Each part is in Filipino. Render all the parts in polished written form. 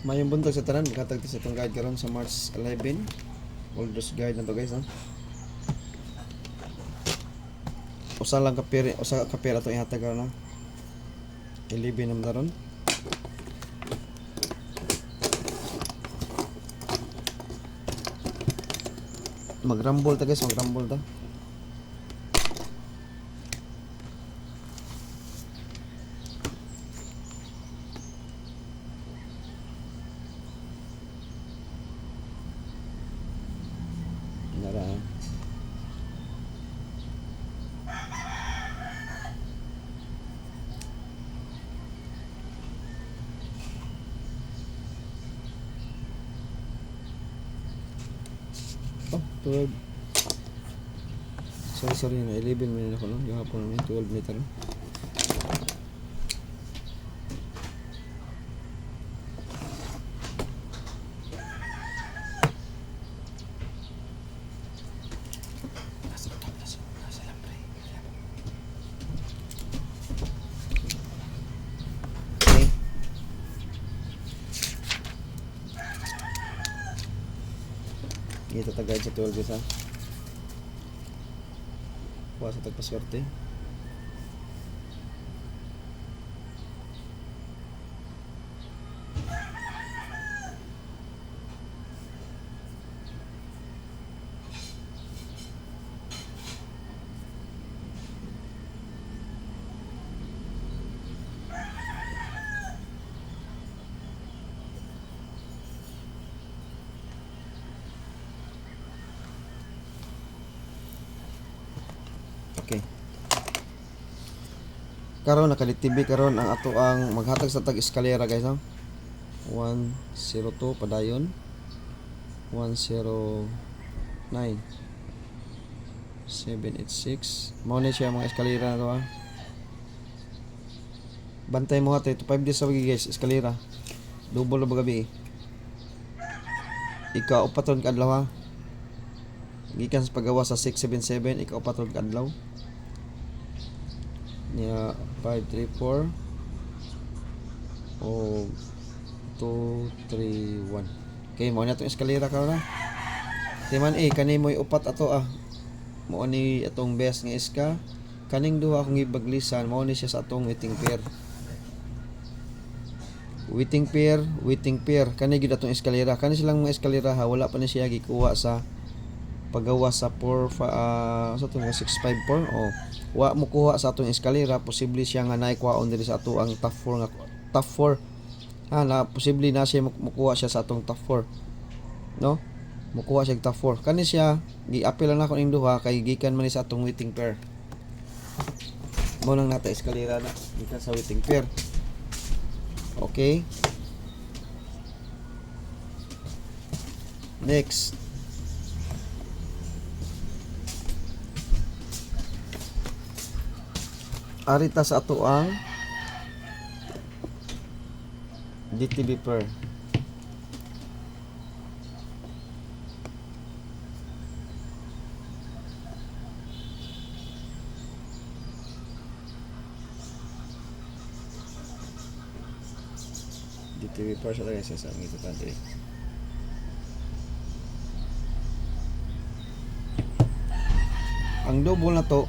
Mayong buntag sa tanan, katag sa itong guide karon sa March 11. Oldest guide na to guys, ha. Usa ka pera to ihatag karon, ha. 11 naman daron. Magrambol ta guys, magrambol ta. Nara. Oh, 12. Sorry na 11 minutes ako lang. Yung hapon namin 12 meter. Okay. Ito tagay sa 12 isa. Kuha sa tagpaswerte. Okay. Karon nakalitibig karon ang ato ang maghatag sa tag eskalera guys, ha. 102 padayon. 109 786. Mao ni siya mga eskalera na to, ha. Bantay mo ha, 5 days sa wagi guys, eskalera. Double na gabi. Ikaw patron ka adlaw, ha. Gikan sa paggawa sa 677, ikaw patron ka adlaw. Niya 534 o 231. Okay, mo na itong eskalera karon, ha. Timan kani mo'y upat ato, mo ni atong best nga iska. Kaning duha akong ibaglisan, mo ni siya sa atong waiting pair. Waiting pair. Kani gid atong eskalera. Kani silang mga eskalera, ha, wala pa ni siya gikuha sa paggawa sa 654. Wa mo kuha sa atong eskalera, posible siya nga naikuhaon diri sa ato ang top 4 nga top 4. Na posible na siya mukuha siya sa atong top 4. No? Mukuha siya top 4. Kani siya gi-appeal lang ako ning duha kay gikan man ni sa atong waiting pair. Mo nang nata eskalera na gikan sa waiting pair. Okay? Next. Arita sa ato ang DTB pair. DTB pair sa guys sa ngito tadi. Ang double na to,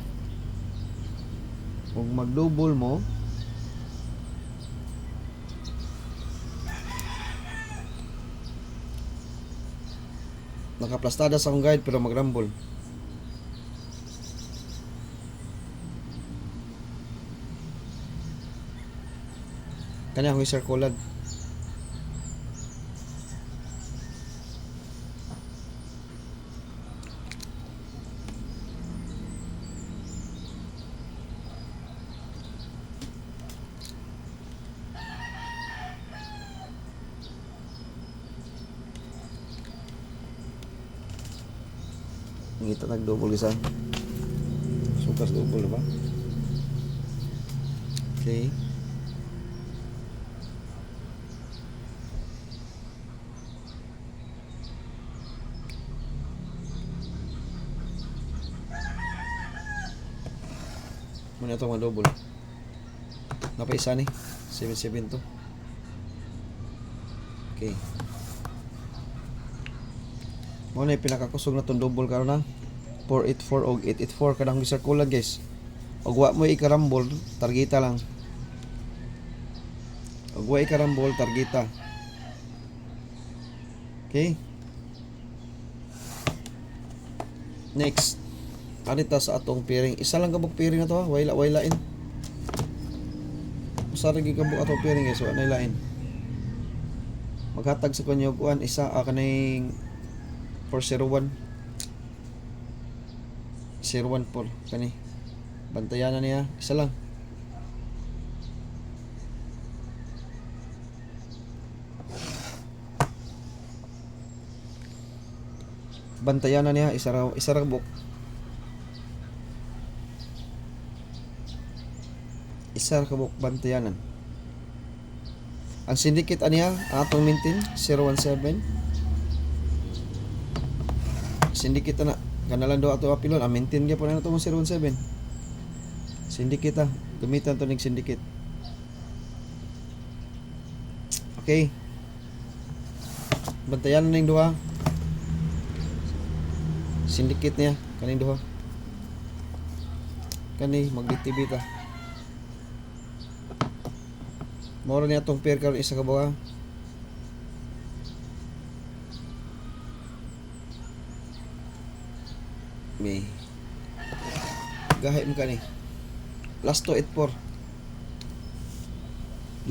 kung mag-double mo, nakaplastada sa akong guide pero magrambol. Kanya akong circular. Ngita nag-double isa. Sukas double ba? Okay. Muna ito mga double. Napaisa ni 77 to. Okay. Okay. Mo na pinakakusog na tong double karon na 484 og 884 kadang gisirkulan guys. Og wa mo ikarambol, targeta lang. Og wa ikarambol, targeta. Okay. Next. Anita sa atong pairing. Isa lang kabuk pairing na to ha. Wailain. Usa ra gyud kabuk atong pairing guys, wa nay lain. Maghatag sa kanyo kuan isa kaning 401 014 kani. Bantayan na niya, isa lang. Bantayan na niya, isa ra buk. Isa ra kabuk bantayanan. Ang syndicate aniya atong maintain 017. Syndicate na kanalan do ato apilon, maintain gyapon na to 017. Syndicate gamitan to ning syndicate. Okay. Bantayan na ning duha. Syndicate niya kaning duha. Kani magditibita. Moro niya tong pair karon isa ka bawa. May gahay mo kani. Last 284.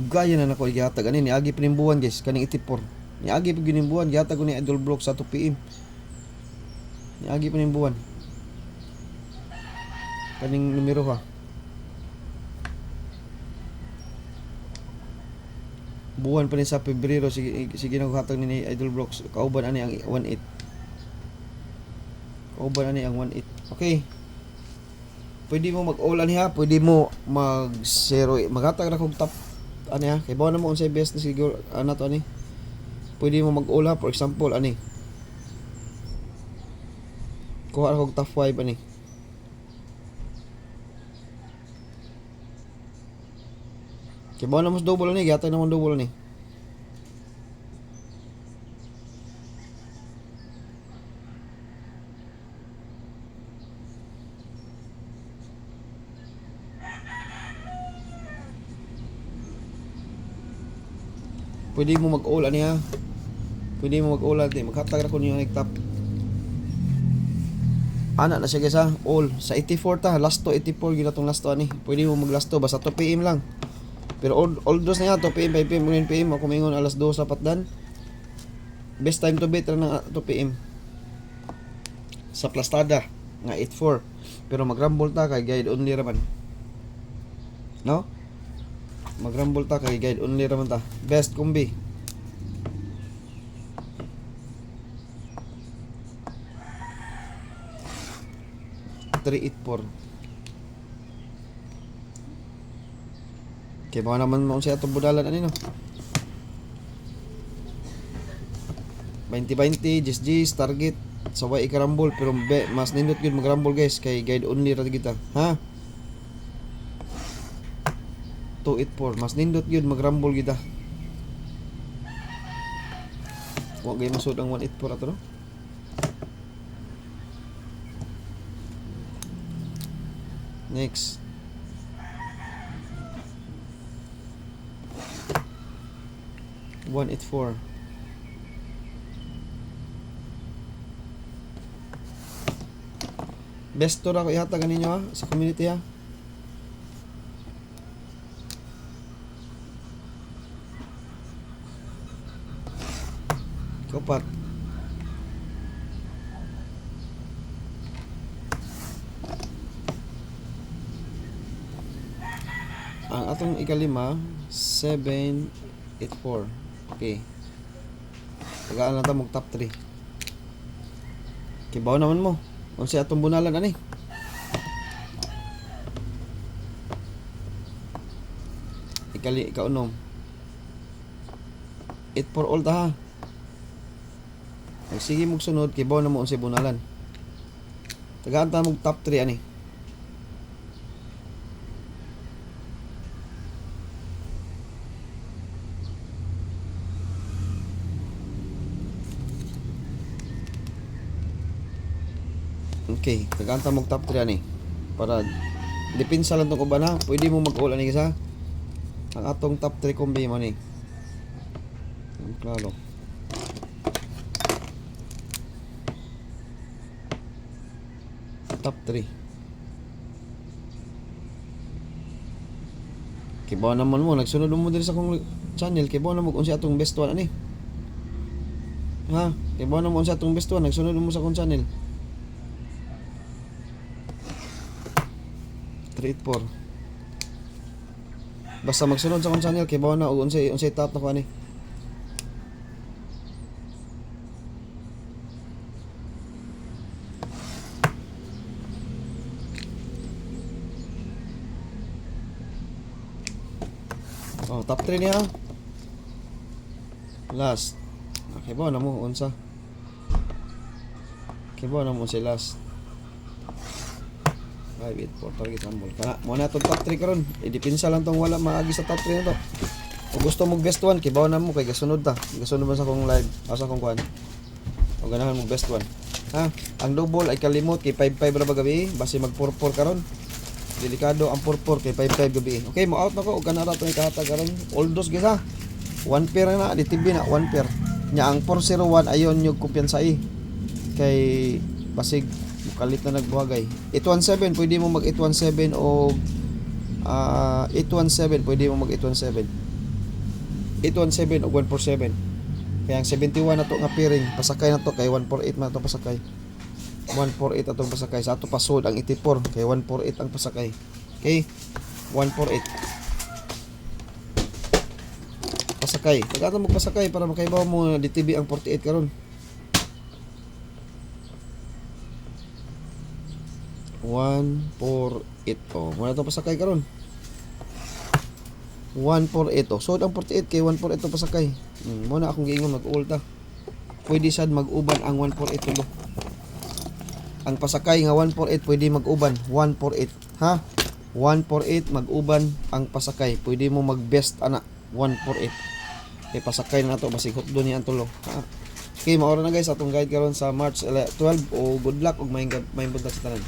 Dugayan na nako ihatag ani ni agi pinimbuan guys kaning 84. Ni agi pinimbuan gihatag ko ni Idol Block sa 2 PM. Ni agi pinimbuan. Kaning numero ha. Buwan pa ni sa Pebrero sige naghatag ni Idol Blocks kauban ani ang 18. Kauban ani ang 18. Okay. Pwede mo mag-all ani ha, pwede mo mag-zero, maghatag ra kog top ani ha. Kay bawo na mo unsay best na siguro ana to ani. Pwede mo mag-all ha, for example ani. Kuha ra kog top 5 ani. Kaya bawa na mas double ni, gatay naman double ni. Pwede mo mag-all ani ha. Pwede mo mag-all ati, maghatag ra ko niyo top. Ana na siya guys ha, all sa 84 ta, last to 84 gyud atong last to ani. Pwede mo mag last to basta 2 PM lang. Pero all dos na yan, 2 PM, 5 PM, 9 PM, ako mingon alas 2 sa patdan. Best time to bet na 2 PM. Sa plastada, nga 84. Pero mag-rumble ta kay guide only raman. No? Mag-rumble ta kay guide only raman ta. Best kombi. $384. Kaya baka naman mo siya itong budalan ano no? 20-20, GS, target sa way ikarambol pero mas nindot yun magrambol guys kay guide only rata kita ha 284 mas nindot yun magrambol kita huwag kayo masud ang 184 ato no next 184. Best to ra ko ihatag ninyo ha sa community ha. Kapat. Ang atong ikalima 784. Okay. Tagaan lang ta mong top 3. Kibaw naman mo. Unsa atong bunalan ani? Ikaunom. 8 for all ta ha. Sige mong sunod kibaw na mo unsay bunalan. Tagaan ta mong top 3 ani. Okay, naganta mong top 3 ani. Para depensa lang tong uban ha. Pwede mo mag-all ani isa. Ang atong top 3 kombi mo ni. Klaro. Top 3. Kibaw naman mo, nagsunod mo din sa kong channel, kibaw na mo kung siya atong best one ani. Ha? Kibaw na mo kung siya atong best one, nagsunod mo sa kong channel. 384. Basta magsunod sa kong channel, kibaw na og unsay top na ko ani. Oh, top 3 niya. Last. Okay ba na mo unsa? Okay ba na mo si last. 584 target humble. Kana mo na tong top 3 karon. Depensa lang tong wala maagi sa top 3 na to. Kung gusto mo best one, kibaw na mo kay gasunod ta. Gasunod man sa kong live, asa kong kuan. O ganahan mo best one. Ha? Ang double ay kalimot kay 55 ra ba gabi, base mag 44 karon. Delikado ang 44 kay 55 gabi. Okay, mo out na ko og kanara to ikatag karon. All dos guys ha. 1 pair na di TV na 1 pair. Nya ang 401 ayon yung kumpiyansa kay basig mukalit na nagbuhagay. 817 pwede mo mag 817 o 817 pwede mo mag 817. 817 o 147. Kaya ang 71 na to nga pairing pasakay na to kay 148 man to pasakay. 148 atong pasakay sa ato pasod ang 84 kay 148 ang pasakay. Okay? 148 pasakay. Pagkata mo pasakay para makaibaw mo DTV ang 48 karon. 148 oh, muna to pasakay karon. 148 oh. So ang 48 kay 148 to pasakay. Muna akong giingon mag-ulta. Pwede sad mag-uban ang 148 tulo. Ang pasakay nga 148 pwede mag-uban 148 ha. 148 mag-uban ang pasakay. Pwede mo mag-best ana 148. Kay pasakay na nato basig hot doon niya ang tulo. Ha? Okay, maura na guys atong guide karon sa March 12 o good luck ug may buntag sa tanan.